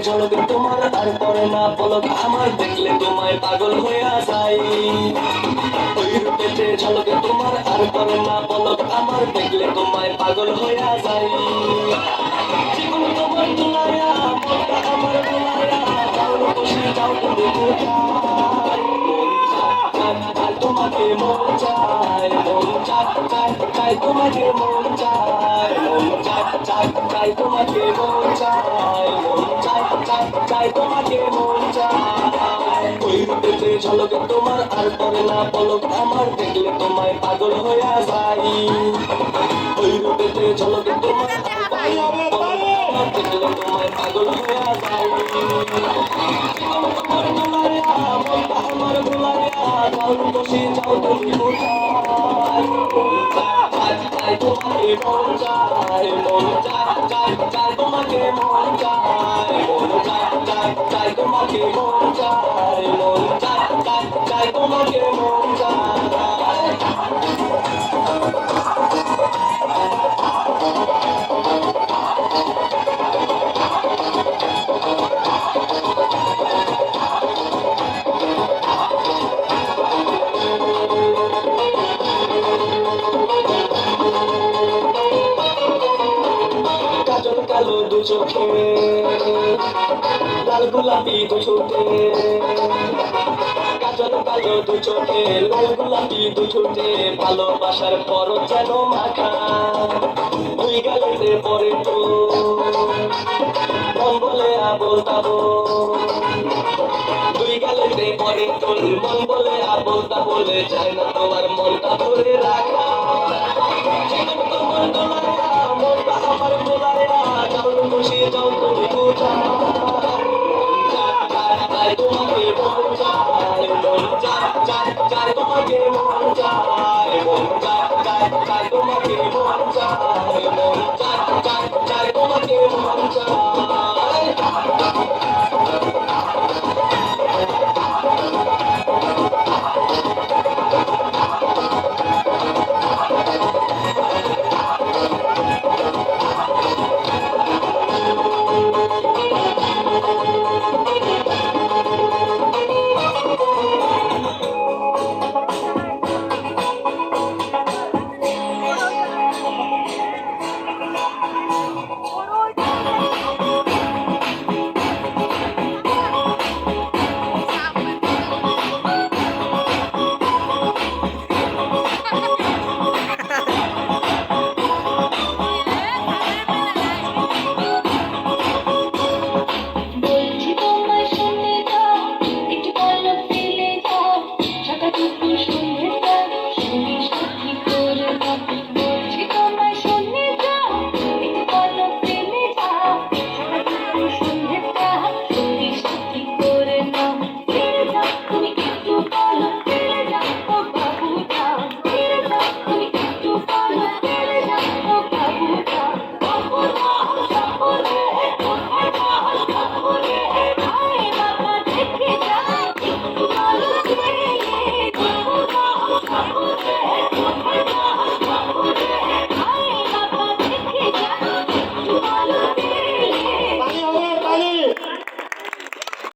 ঝলকে তোমার আর পরে না পলক আমার দেখলে তোমায় পাগল হইয়া যাই ওই রূপেতে ঝলকে তোমার আর পরে না পলক আমার দেখলে তোমায় পাগল হইয়া যাই জীবন তোমার দুলাইয়া মনটা আমার দুলাইয়া যাও বসে যাও তুমি কোথায় মন চায় তোমাকে মন চায় মন চায় তোমাকে মন চায় মন চায় তোমাকে মন চায় মন চায় তোমাকে মন চায় ওই রূপেতে ঝলকে তোমার আর পরে না পলক আমার দেখলে তোমায় পাগল হইয়া যাই ওই রূপেতে ঝলকে তোমার আর পরে না পলক আমার দেখলে তোমায় পাগল হইয়া যাই জীবন তোমার দুলাইয়া মনটা আমার দুলাইয়া যাও বসে যাও তুমি কোথায় তোমাকে মন চায় মন চায় তোমাকে মন চায় মন চায় তোমাকে মন চায় মন চায় তোমাকে মন চায় কাজল কালো দু চোখে লাল গোলাপি দু ছোটে কাজল কালো দু চোখে লাল গোলাপি দু ছোটে ভালোবাসার পর যেন মাখা দুই গালেতে পরে তো মন বলে আবল তাবো দুই গালেতে পরে তোর মন বলে আবল তাবলে যায় না তোমার মনটা ধরে রাখা জীবন তোমার দোলাইয়া মনটা আমার দোলাইয়া যাও বসে যাও তুমি কোথায় তোমাকে মন চায় মন চায়